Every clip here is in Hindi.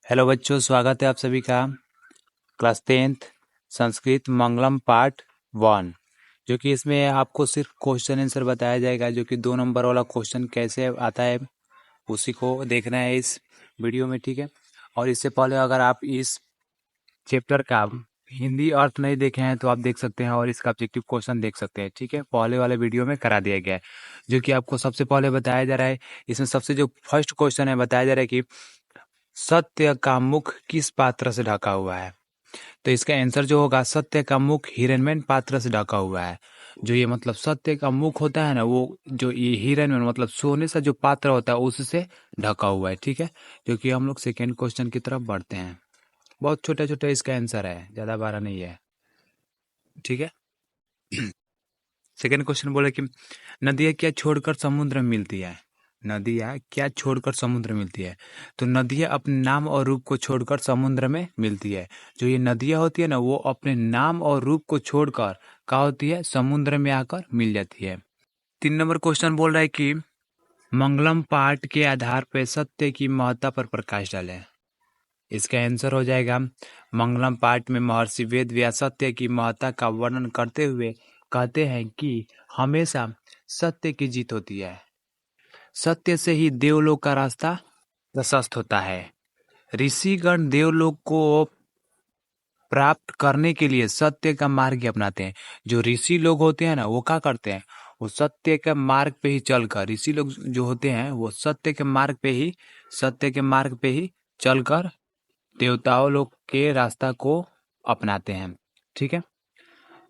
हेलो बच्चों, स्वागत है आप सभी का क्लास 10th संस्कृत मंगलम पार्ट 1, जो कि इसमें आपको सिर्फ क्वेश्चन आंसर बताया जाएगा। जो कि 2 नंबर वाला क्वेश्चन कैसे आता है उसी को देखना है इस वीडियो में, ठीक है। और इससे पहले अगर आप इस चैप्टर का हिंदी अर्थ नहीं देखे हैं तो आप देख सकते हैं और इसका ऑब्जेक्टिव क्वेश्चन देख सकते हैं, ठीक है। पहले वाले वीडियो में करा दिया गया है। जो कि आपको सबसे पहले बताया जा रहा है, इसमें सबसे जो फर्स्ट क्वेश्चन है बताया जा रहा है कि सत्य का मुख किस पात्र से ढका हुआ है। तो इसका आंसर जो होगा, सत्य का मुख हिरण्मय पात्र से ढका हुआ है। जो ये मतलब सत्य का मुख होता है ना, वो जो ये हिरण्मय मतलब सोने से जो पात्र होता है उससे ढका हुआ है, ठीक है। जो कि हम लोग सेकेंड क्वेश्चन की तरफ बढ़ते हैं। बहुत छोटा छोटा इसका आंसर है, ज्यादा बड़ा नहीं है, ठीक है। सेकेंड क्वेश्चन बोले कि नदियाँ क्या छोड़कर समुद्र में मिलती है। नदियाँ क्या छोड़कर समुद्र में मिलती है। तो नदियाँ अपने नाम और रूप को छोड़कर समुद्र में मिलती है। जो ये नदियाँ होती है ना, वो अपने नाम और रूप को छोड़कर क्या होती है, समुद्र में आकर मिल जाती है। 3 नंबर क्वेश्चन बोल रहा है कि मंगलम पाठ के आधार पर सत्य की महत्ता पर प्रकाश डालें। इसका आंसर हो जाएगा, मंगलम पाठ में महर्षि वेद व्यास सत्य की महत्ता का वर्णन करते हुए कहते हैं कि हमेशा सत्य की जीत होती है। सत्य से ही देवलोक का रास्ता प्रशस्त होता है। ऋषिगण देवलोक को प्राप्त करने के लिए सत्य का मार्ग अपनाते हैं। जो ऋषि लोग होते हैं ना, वो क्या करते हैं, वो सत्य के मार्ग पे ही चलकर, ऋषि लोग जो होते हैं वो सत्य के मार्ग पे ही चलकर देवताओं लोग के रास्ता को अपनाते हैं, ठीक है।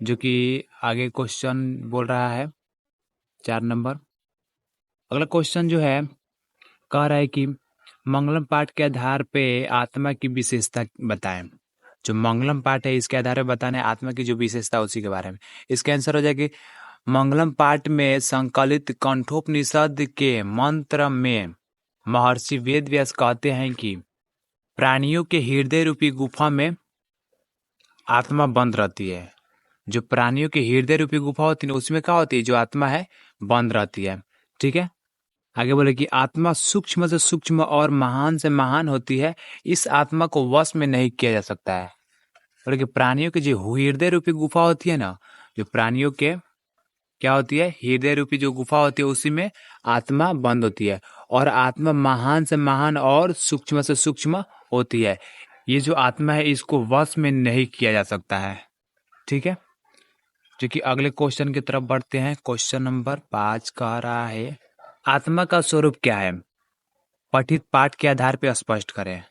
जो कि आगे क्वेश्चन बोल रहा है 4 नंबर। अगला क्वेश्चन जो है कह रहा है कि मंगलम पाठ के आधार पे आत्मा की विशेषता बताएं। जो मंगलम पाठ है इसके आधार पर बताने आत्मा की जो विशेषता उसी के बारे में। इसका आंसर हो जाएगा, मंगलम पाठ में संकलित कंठोपनिषद के मंत्र में महर्षि वेद व्यास कहते हैं कि प्राणियों के हृदय रूपी गुफा में आत्मा बंद रहती है। जो प्राणियों के हृदय रूपी गुफा होती है उसमें क्या होती है, जो आत्मा है बंद रहती है, ठीक है। आगे बोले कि आत्मा सूक्ष्म से सूक्ष्म और महान से महान होती है। इस आत्मा को वश में नहीं किया जा सकता है। बोले कि प्राणियों की जो हृदय रूपी गुफा होती है ना, जो प्राणियों के क्या होती है, हृदय रूपी जो गुफा होती है उसी में आत्मा बंद होती है। और आत्मा महान से महान और सूक्ष्म से सूक्ष्म होती है। ये जो आत्मा है इसको वश में नहीं किया जा सकता है, ठीक है। जो कि अगले क्वेश्चन की तरफ बढ़ते हैं। क्वेश्चन नंबर 5 कह रहा है, आत्मा का स्वरूप क्या है, पठित पाठ के आधार पर स्पष्ट करें।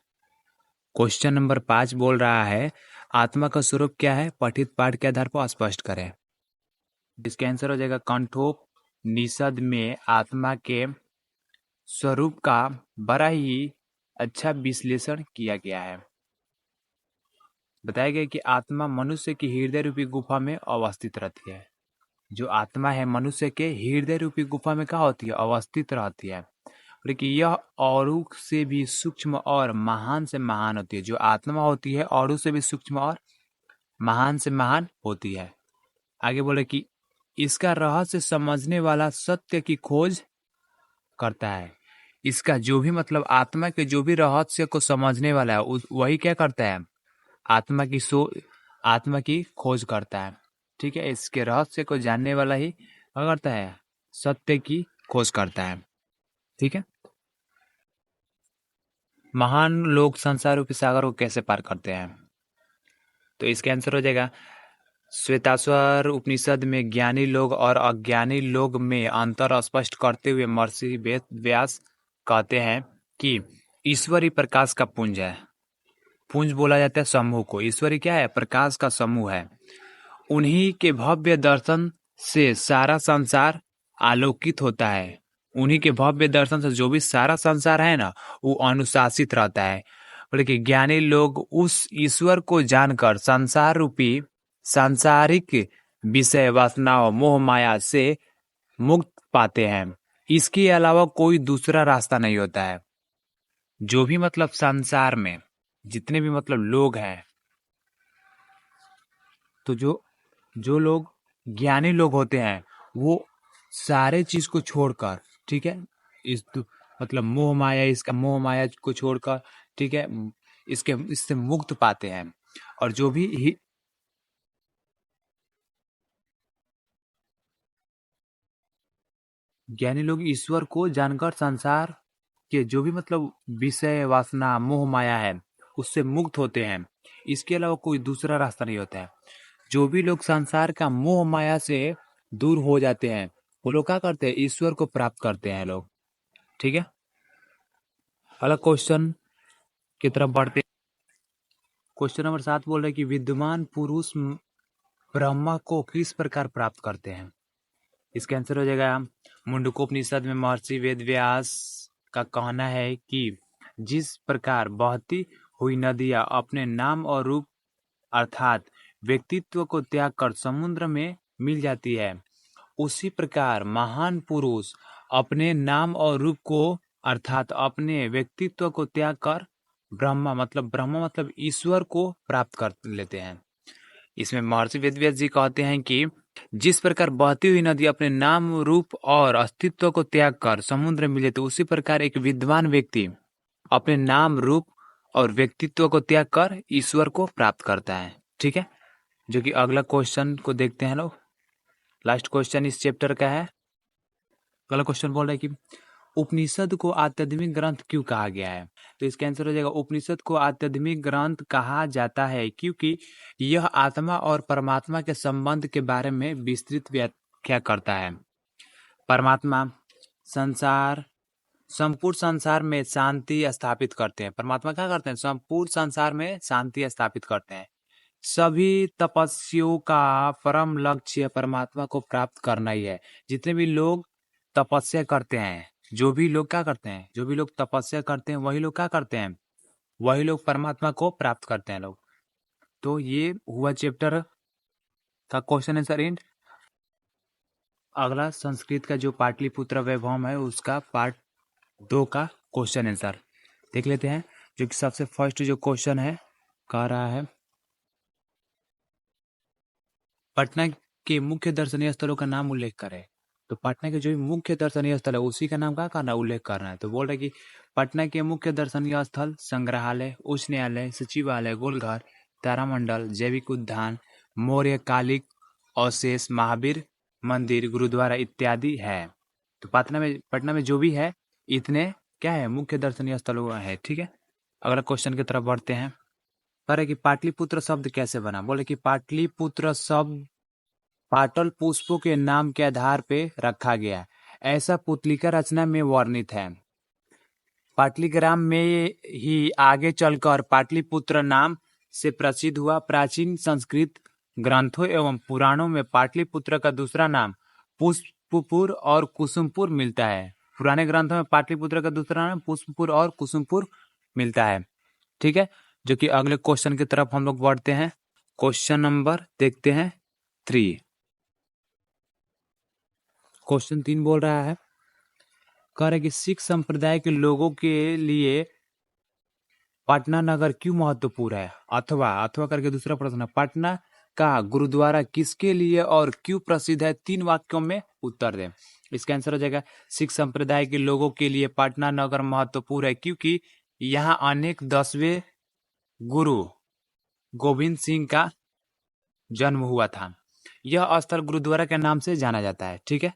क्वेश्चन नंबर 5 बोल रहा है, आत्मा का स्वरूप क्या है, पठित पाठ के आधार पर स्पष्ट करें। इसका आंसर हो जाएगा, कंठोपनिषद में आत्मा के स्वरूप का बड़ा ही अच्छा विश्लेषण किया गया है। बताया गया कि आत्मा मनुष्य की हृदय रूपी गुफा में अवस्थित रहती है। जो आत्मा है मनुष्य के हृदय रूपी गुफा में क्या होती है, अवस्थित रहती है। और कि यह औरों से भी सूक्ष्म और महान से महान होती है। जो आत्मा होती है औरों से भी सूक्ष्म और महान से महान होती है। आगे बोले कि इसका रहस्य समझने वाला सत्य की खोज करता है। इसका जो भी मतलब आत्मा के जो भी रहस्य को समझने वाला है वही क्या करता है, आत्मा की खोज करता है, ठीक है। इसके रहस्य को जानने वाला ही क्या करता है, सत्य की खोज करता है, ठीक है। महान लोग संसार रूपी सागर को कैसे पार करते हैं। तो इसका आंसर हो जाएगा, श्वेताश्वर उपनिषद में ज्ञानी लोग और अज्ञानी लोग में अंतर स्पष्ट करते हुए महर्षि वेद व्यास कहते हैं कि ईश्वरी प्रकाश का पुंज है। पुंज बोला जाता है समूह को। ईश्वरी क्या है, प्रकाश का समूह है। उन्हीं के भव्य दर्शन से सारा संसार आलोकित होता है। उन्हीं के भव्य दर्शन से जो भी सारा संसार है ना, वो अनुशासित रहता है। बोले कि ज्ञानी लोग उस ईश्वर को जानकर संसार रूपी सांसारिक विषय वासनाओं मोह माया से मुक्त पाते हैं। इसके अलावा कोई दूसरा रास्ता नहीं होता है। जो भी मतलब संसार में जितने भी मतलब लोग हैं, तो जो लोग ज्ञानी लोग होते हैं वो सारे चीज को छोड़कर, ठीक है, मतलब मोह माया, इसका मोह माया को छोड़कर, ठीक है, इससे मुक्त पाते हैं। और जो भी ज्ञानी लोग ईश्वर को जानकर संसार के जो भी मतलब विषय वासना मोह माया है उससे मुक्त होते हैं। इसके अलावा कोई दूसरा रास्ता नहीं होता है। जो भी लोग संसार का मोह माया से दूर हो जाते हैं वो लोग क्या करते हैं, ईश्वर को प्राप्त करते हैं लोग। ठीक है, अगला क्वेश्चन की तरफ बढ़ते। क्वेश्चन नंबर 7 बोल रहे हैं कि विद्यमान पुरुष ब्रह्मा को किस प्रकार प्राप्त करते हैं। इसका आंसर हो जाएगा मुंडकोपनिषद में महर्षि वेदव्यास का कहना है कि जिस प्रकार बहती हुई नदियां अपने नाम और रूप अर्थात व्यक्तित्व को त्याग कर समुद्र में मिल जाती है, उसी प्रकार महान पुरुष अपने नाम और रूप को अर्थात अपने व्यक्तित्व को त्याग कर ब्रह्मा मतलब ईश्वर को प्राप्त कर लेते हैं। इसमें महर्षि वेदव्यास जी कहते हैं कि जिस प्रकार बहती हुई नदी अपने नाम रूप और अस्तित्व को त्याग कर समुद्र में मिले, तो उसी प्रकार एक विद्वान व्यक्ति अपने नाम रूप और व्यक्तित्व को त्याग कर ईश्वर को प्राप्त करता है। ठीक है, जो कि अगला क्वेश्चन को देखते हैं लोग। लास्ट क्वेश्चन इस चैप्टर का है। अगला क्वेश्चन बोल रहा है कि उपनिषद को आध्यात्मिक ग्रंथ क्यों कहा गया है। तो इसका आंसर हो जाएगा उपनिषद को आध्यात्मिक ग्रंथ कहा जाता है क्योंकि यह आत्मा और परमात्मा के संबंध के बारे में विस्तृत व्याख्या करता है। परमात्मा संपूर्ण संसार में शांति स्थापित करते हैं। परमात्मा क्या करते हैं, संपूर्ण संसार में शांति स्थापित करते हैं। सभी तपस्वियों का परम लक्ष्य परमात्मा को प्राप्त करना ही है। जितने भी लोग तपस्या करते हैं, जो भी लोग क्या करते हैं, जो भी लोग तपस्या करते हैं वही लोग क्या करते हैं, वही लोग परमात्मा को प्राप्त करते हैं लोग। तो ये हुआ चैप्टर का क्वेश्चन आंसर एंड। अगला संस्कृत का जो पाटलिपुत्र वैभव है उसका पार्ट 2 का क्वेश्चन आंसर देख लेते हैं। जो कि सबसे फर्स्ट जो क्वेश्चन है कह रहा है पटना के मुख्य दर्शनीय स्थलों का नाम उल्लेख करें। तो पटना के जो भी मुख्य दर्शनीय स्थल है उसी का नाम क्या करना, उल्लेख करना है। तो बोल रहे कि पटना के मुख्य दर्शनीय स्थल संग्रहालय, उच्च न्यायालय, सचिवालय, गोलघर, तारामंडल, जैविक उद्यान, मौर्य कालिक अवशेष, महावीर मंदिर, गुरुद्वारा इत्यादि है। तो पटना में जो भी है इतने क्या है, मुख्य दर्शनीय स्थलों है। ठीक है, अगला क्वेश्चन की तरफ बढ़ते हैं। कह रहे कि पाटलिपुत्र शब्द कैसे बना। बोले कि पाटलिपुत्र शब्द पाटल पुष्पों के नाम के आधार पे रखा गया, ऐसा पुतलिका रचना में वर्णित है। पाटलिग्राम में ही आगे चलकर पाटलिपुत्र नाम से प्रसिद्ध हुआ। प्राचीन संस्कृत ग्रंथों एवं पुराणों में पाटलिपुत्र का दूसरा नाम पुष्पपुर और कुसुमपुर मिलता है। पुराने ग्रंथों में पाटलिपुत्र का दूसरा नाम पुष्पपुर और कुसुमपुर मिलता है। ठीक है, जो कि अगले क्वेश्चन की तरफ हम लोग बढ़ते हैं। क्वेश्चन नंबर देखते हैं 3। क्वेश्चन 3 बोल रहा है, कह रहे कि सिख संप्रदाय के लोगों के लिए पटना नगर क्यों महत्वपूर्ण है। अथवा करके दूसरा प्रश्न, पटना का गुरुद्वारा किसके लिए और क्यों प्रसिद्ध है, 3 वाक्यों में उत्तर दें। इसका आंसर हो जाएगा सिख संप्रदाय के लोगों के लिए पटना नगर महत्वपूर्ण है क्योंकि यहाँ अनेक 10वें गुरु गोविंद सिंह का जन्म हुआ था। यह स्थल गुरुद्वारा के नाम से जाना जाता है। ठीक है,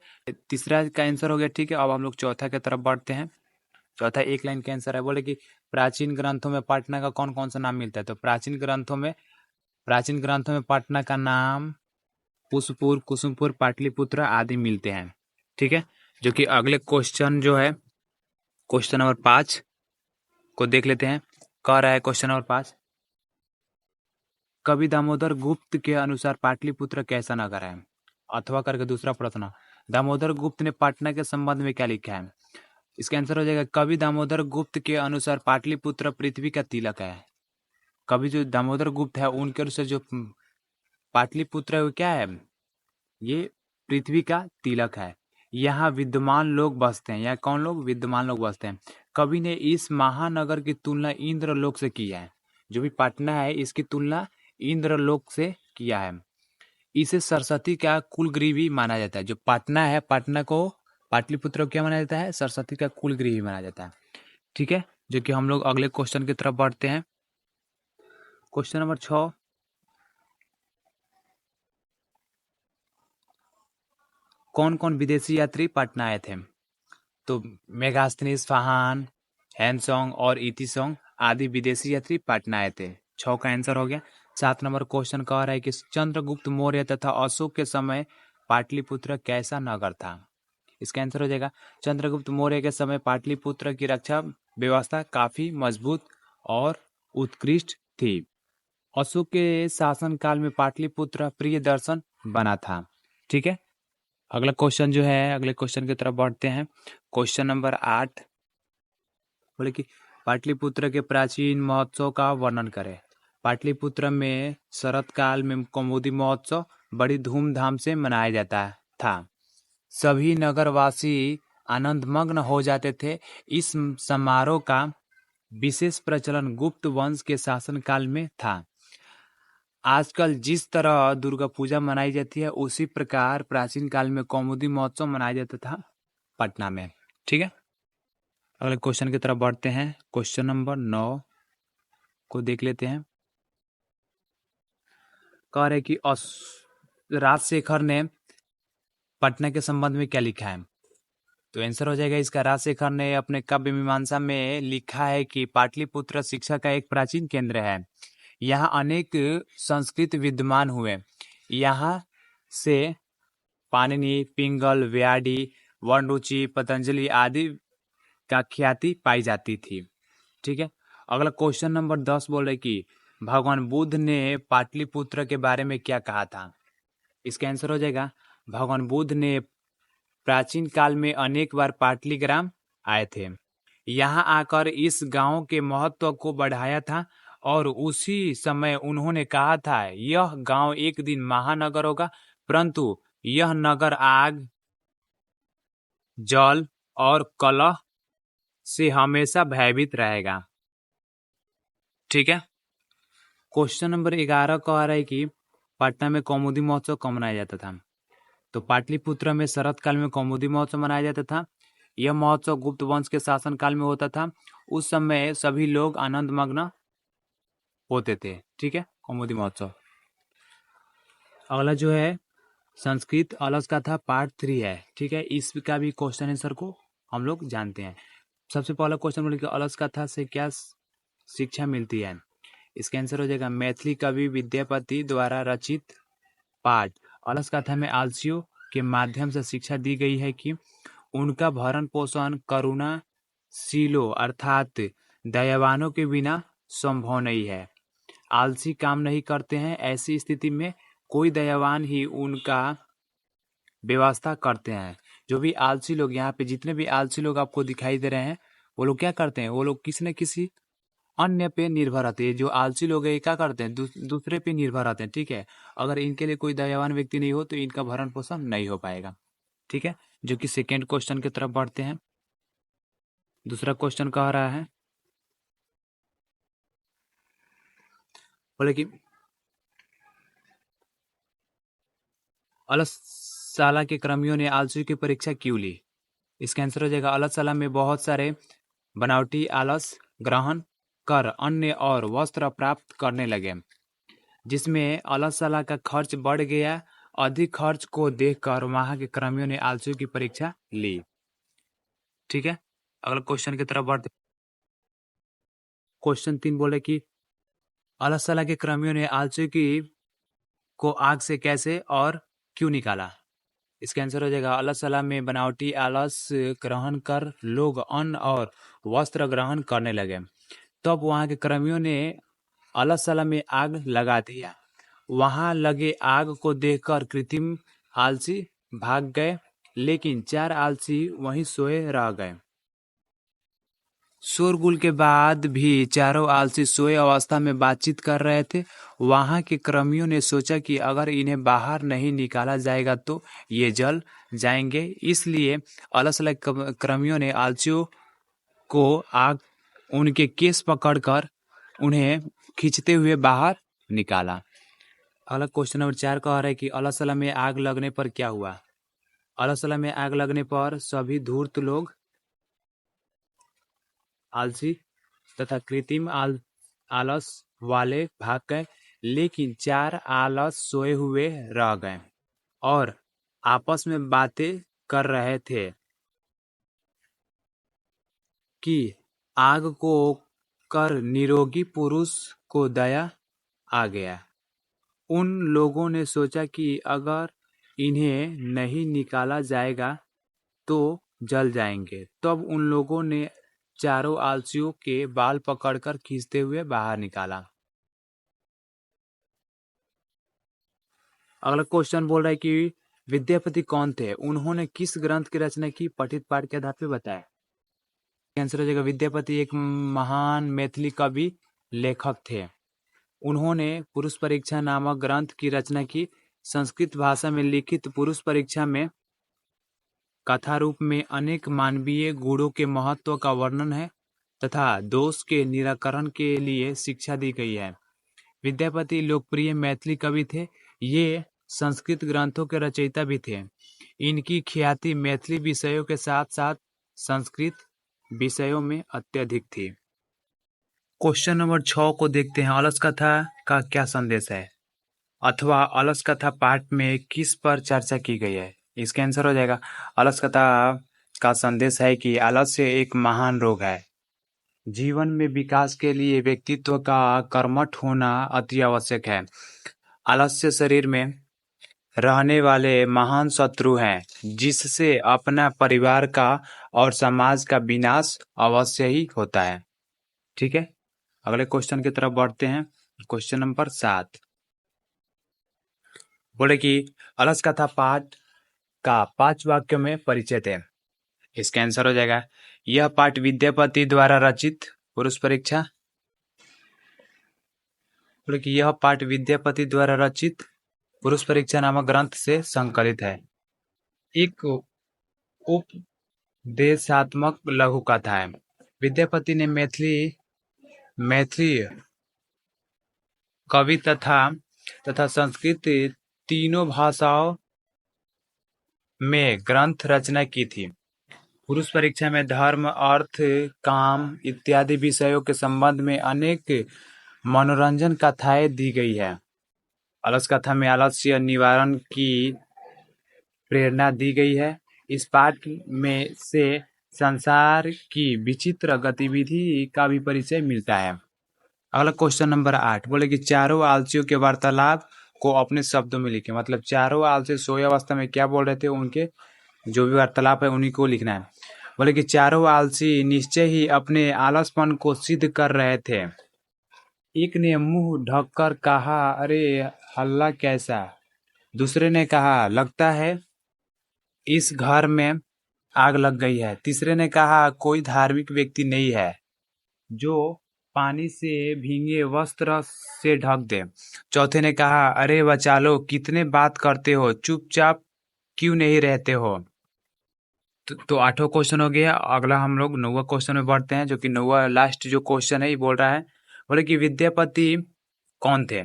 तीसरा का आंसर हो गया। ठीक है, अब हम लोग चौथा की तरफ बढ़ते हैं। चौथा एक लाइन का आंसर है। बोले कि प्राचीन ग्रंथों में पटना का कौन कौन सा नाम मिलता है। तो प्राचीन ग्रंथों में पटना का नाम पुष्पपुर, कुसुमपुर, पाटलिपुत्र आदि मिलते हैं। ठीक है, जो कि अगले क्वेश्चन जो है क्वेश्चन नंबर 5 को देख लेते हैं। कह रहा है क्वेश्चन नंबर 5, कवि दामोदर गुप्त के अनुसार पाटलिपुत्र कैसा नगर है। अथवा करके दूसरा प्रश्न, दामोदर गुप्त ने पटना के संबंध में क्या लिखा है। इसका आंसर हो जाएगा कवि दामोदर गुप्त के अनुसार पाटलिपुत्र पृथ्वी का तिलक है। कवि जो दामोदर गुप्त है उनके अनुसार जो पाटलिपुत्र है वो क्या है, ये पृथ्वी का तिलक है। यहाँ विद्यमान लोग बसते हैं। यहाँ कौन लोग, विद्यमान लोग बसते हैं। कवि ने इस महानगर की तुलना इंद्रलोक से की है। जो भी पटना है इसकी तुलना इंद्रलोक से किया है। इसे सरस्वती का कुलगृह भी माना जाता है। जो पटना है, पटना को पाटलिपुत्र को क्या माना जाता है, सरस्वती का कुलगृह भी माना जाता है। ठीक है, जो कि हम लोग अगले क्वेश्चन की तरफ बढ़ते हैं। क्वेश्चन नंबर 6, कौन कौन विदेशी यात्री पटना आए थे? तो मेगास्थनीज, फाहान, हैनसोंग और इतिसोंग आदि विदेशी यात्री पटना आए थे। 6 का आंसर हो गया। 7 नंबर क्वेश्चन कह रहा है कि चंद्रगुप्त मौर्य तथा अशोक के समय पाटलिपुत्र कैसा नगर था? इसका आंसर हो जाएगा, चंद्रगुप्त मौर्य के समय पाटलिपुत्र की रक्षा व्यवस्था काफी मजबूत और उत्कृष्ट थी। अशोक के शासनकाल में पाटलिपुत्र प्रिय दर्शन बना था। ठीक है, अगला क्वेश्चन जो है, अगले क्वेश्चन की तरफ बढ़ते हैं। क्वेश्चन नंबर 8 बोले कि पाटलिपुत्र के प्राचीन महोत्सव का वर्णन करें। पाटलिपुत्र में शरत काल में कौमुदी महोत्सव बड़ी धूमधाम से मनाया जाता था। सभी नगरवासी आनंदमग्न हो जाते थे। इस समारोह का विशेष प्रचलन गुप्त वंश के शासनकाल में था। आजकल जिस तरह दुर्गा पूजा मनाई जाती है, उसी प्रकार प्राचीन काल में कौमुदी महोत्सव मनाया जाता था पटना में। ठीक है, अगले क्वेश्चन की तरफ बढ़ते हैं। क्वेश्चन नंबर 9 को देख लेते हैं। कह रहे कि राजशेखर ने पटना के संबंध में क्या लिखा है? तो आंसर हो जाएगा इसका, राजशेखर ने अपने काव्य मीमांसा में लिखा है कि पाटलिपुत्र शिक्षा का एक प्राचीन केंद्र है। यहाँ अनेक संस्कृत विद्वान हुए। यहाँ से पाणिनि, पिंगल, व्याधि, वनरुचि, पतंजलि आदि का ख्याति पाई जाती थी। ठीक है, अगला क्वेश्चन नंबर 10 बोल रहे कि भगवान बुद्ध ने पाटलिपुत्र के बारे में क्या कहा था? इसका आंसर हो जाएगा, भगवान बुद्ध ने प्राचीन काल में अनेक बार पाटलिग्राम आए थे। यहाँ आकर इस गांव के महत्व को बढ़ाया था और उसी समय उन्होंने कहा था, यह गांव एक दिन महानगर होगा, परंतु यह नगर आग, जल और कलह से हमेशा भयभीत रहेगा। ठीक है, क्वेश्चन नंबर 11 कह रहा है कि पटना में कौमुदी महोत्सव कब मनाया जाता था? तो पाटलिपुत्र में शरत काल में कौमुदी महोत्सव मनाया जाता था। यह महोत्सव गुप्त वंश के शासन काल में होता था। उस समय सभी लोग आनंद मग्न होते थे। ठीक है, कौमुदी महोत्सव। अगला जो है संस्कृत अलस कथा पार्ट 3 है। ठीक है, इसका भी क्वेश्चन आंसर को हम लोग जानते हैं। सबसे पहला क्वेश्चन बोले कि अलस कथा से क्या शिक्षा मिलती है? इसका आंसर हो जाएगा, मैथिली कवि विद्यापति द्वारा रचित पाठ अलस कथा में आलसियों के माध्यम से शिक्षा दी गई है कि उनका भरण पोषण करुणाशीलों अर्थात दयावानों के बिना संभव नहीं है। आलसी काम नहीं करते हैं। ऐसी स्थिति में कोई दयावान ही उनका व्यवस्था करते हैं। जो भी आलसी लोग, यहाँ पे जितने भी आलसी लोग आपको दिखाई दे रहे हैं, वो लोग क्या करते हैं? वो लोग किसी न किसी अन्य पे निर्भर रहते हैं। जो आलसी लोग हैं क्या करते हैं? दूसरे पे निर्भर रहते हैं। ठीक है, अगर इनके लिए कोई दयावान व्यक्ति नहीं हो तो इनका भरण पोषण नहीं हो पाएगा। ठीक है, जो कि सेकेंड क्वेश्चन की तरफ बढ़ते हैं। दूसरा क्वेश्चन कह रहा है, बोले कि अलसशाला के कर्मियों ने आलसी की परीक्षा क्यों ली? इसका आंसर हो जाएगा, अलसशाला में बहुत सारे बनावटी आलस ग्रहण कर अन्न और वस्त्र प्राप्त करने लगे, जिसमें अलसशाला का खर्च बढ़ गया। अधिक खर्च को देखकर वहां के कर्मियों ने आलसियों की परीक्षा ली। ठीक है, अगला क्वेश्चन की तरफ बढ़ते। क्वेश्चन 3 बोले कि अलसशाला के कर्मियों ने आलसियों की को आग से कैसे और क्यों निकाला? इसका आंसर हो जाएगा, अलसशाला में बनावटी आलस ग्रहण कर लोग अन्न और वस्त्र ग्रहण करने लगे। तब वहां के कर्मियों ने अलसशाला में आग लगा दिया। वहां लगे आग को देखकर कृत्रिम आलसी भाग गए, लेकिन 4 आलसी वहीं सोए रह गए। शोरगुल के बाद भी चारों आलसी सोए अवस्था में बातचीत कर रहे थे। वहां के कर्मियों ने सोचा कि अगर इन्हें बाहर नहीं निकाला जाएगा तो ये जल जाएंगे। इसलिए अलग-अलग कर्मियों ने आलसियों को आग उनके केस पकड़कर उन्हें खींचते हुए बाहर निकाला। अगला क्वेश्चन नंबर 4 कह रहा है कि अलसशाला में आग लगने पर क्या हुआ? अलसशाला में आग लगने पर सभी धूर्त लोग, आलसी तथा कृत्रिम आलस वाले भाग गए, लेकिन 4 आलस सोए हुए रह गए और आपस में बातें कर रहे थे कि आग को कर निरोगी पुरुष को दया आ गया। उन लोगों ने सोचा कि अगर इन्हें नहीं निकाला जाएगा तो जल जाएंगे। तब उन लोगों ने चारों आलसियों के बाल पकड़कर खींचते हुए बाहर निकाला। अगला क्वेश्चन बोल रहा है कि विद्यापति कौन थे, उन्होंने किस ग्रंथ की रचना की, पठित पाठ के आधार पर बताएं। आंसर हो जाएगा विद्यापति एक महान मैथिली कवि लेखक थे। उन्होंने पुरुष परीक्षा नामक ग्रंथ की रचना की। संस्कृत भाषा में लिखित पुरुष परीक्षा में कथा रूप में अनेक मानवीय गुणों के महत्व का वर्णन है तथा दोष के निराकरण के लिए शिक्षा दी गई है। विद्यापति लोकप्रिय मैथिली कवि थे। ये संस्कृत ग्रंथों के रचयिता भी थे। इनकी ख्याति मैथिली विषयों के साथ साथ संस्कृत विषयों में अत्यधिक थी। क्वेश्चन नंबर 6 को देखते हैं। अलस कथा का क्या संदेश है अथवा अलस कथा पाठ में किस पर चर्चा की गई है। इसका आंसर हो जाएगा अलस कथा का संदेश है कि आलस्य एक महान रोग है। जीवन में विकास के लिए व्यक्तित्व का कर्मठ होना अति आवश्यक है। आलस्य शरीर में रहने वाले महान शत्रु हैं जिससे अपना परिवार का और समाज का विनाश अवश्य ही होता है। ठीक है, अगले क्वेश्चन की तरफ बढ़ते हैं। क्वेश्चन नंबर 7 बोले कि अलस कथा पाठ का 5 वाक्यों में परिचय दें। इसका आंसर हो जाएगा यह पाठ विद्यापति द्वारा रचित पुरुष परीक्षा। बोले कि यह पाठ विद्यापति द्वारा रचित पुरुष परीक्षा नामक ग्रंथ से संकलित है। एक उपदेशात्मक लघु कथा है। विद्यापति ने मैथिली कवि तथा संस्कृत तीनों भाषाओं में ग्रंथ रचना की थी। पुरुष परीक्षा में धर्म, अर्थ, काम इत्यादि विषयों के संबंध में अनेक मनोरंजन कथाएं दी गई है। अलस कथा में आलस्य निवारण की प्रेरणा दी गई है। इस पाठ में से संसार की विचित्र गतिविधि का भी परिचय मिलता है। अगला क्वेश्चन नंबर 8 बोले कि चारों आलसियों के वार्तालाप को अपने शब्दों में लिखे। मतलब चारों आलसी सोए अवस्था में क्या बोल रहे थे, उनके जो भी वार्तालाप है उन्हीं को लिखना है। बोले कि चारों आलसी निश्चय ही अपने आलसपन को सिद्ध कर रहे थे। एक ने मुंह ढककर कहा, अरे हल्ला कैसा। दूसरे ने कहा, लगता है इस घर में आग लग गई है। तीसरे ने कहा, कोई धार्मिक व्यक्ति नहीं है जो पानी से भीगे वस्त्र से ढक दे। चौथे ने कहा, अरे बचा लो, कितने बात करते हो, चुपचाप क्यों नहीं रहते हो। तो 8वां क्वेश्चन हो गया। अगला हम लोग 9वां क्वेश्चन में बढ़ते हैं, जो कि 9वां लास्ट जो क्वेश्चन है ये बोल रहा है। बोले कि विद्यापति कौन थे,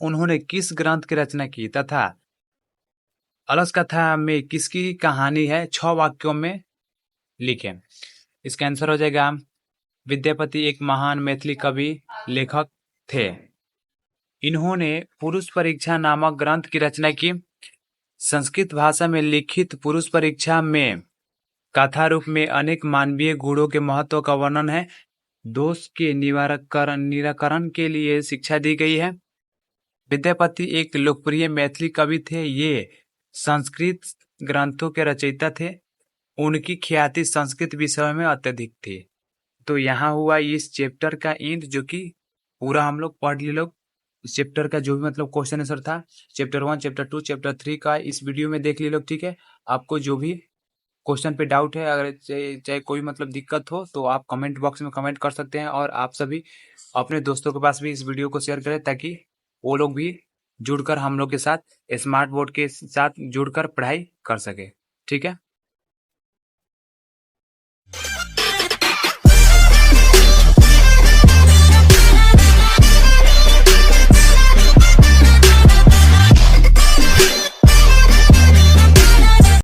उन्होंने किस ग्रंथ की रचना की तथा अलस कथा में किसकी कहानी है, 6 वाक्यों में लिखें। इसका आंसर हो जाएगा विद्यापति एक महान मैथिली कवि लेखक थे। इन्होंने पुरुष परीक्षा नामक ग्रंथ की रचना की। संस्कृत भाषा में लिखित पुरुष परीक्षा में कथा रूप में अनेक मानवीय गुणों के महत्व का वर्णन है। दोष के निराकरण के लिए शिक्षा दी गई है। विद्यापति एक लोकप्रिय मैथिली कवि थे। ये संस्कृत ग्रंथों के रचयिता थे। उनकी ख्याति संस्कृत विषय में अत्यधिक थी। तो यहाँ हुआ इस चैप्टर का एंड, जो कि पूरा हम लोग पढ़ लिए लोग। इस चैप्टर का जो भी मतलब क्वेश्चन आंसर था चैप्टर 1, चैप्टर 2, चैप्टर 3 का इस वीडियो में देख लिए लोग। ठीक है, आपको जो भी क्वेश्चन पे डाउट है, अगर चाहे कोई मतलब दिक्कत हो तो आप कमेंट बॉक्स में कमेंट कर सकते हैं। और आप सभी अपने दोस्तों के पास भी इस वीडियो को शेयर करें ताकि वो लोग भी जुड़कर हम लोग के साथ स्मार्ट बोर्ड के साथ जुड़कर पढ़ाई कर सके। ठीक है।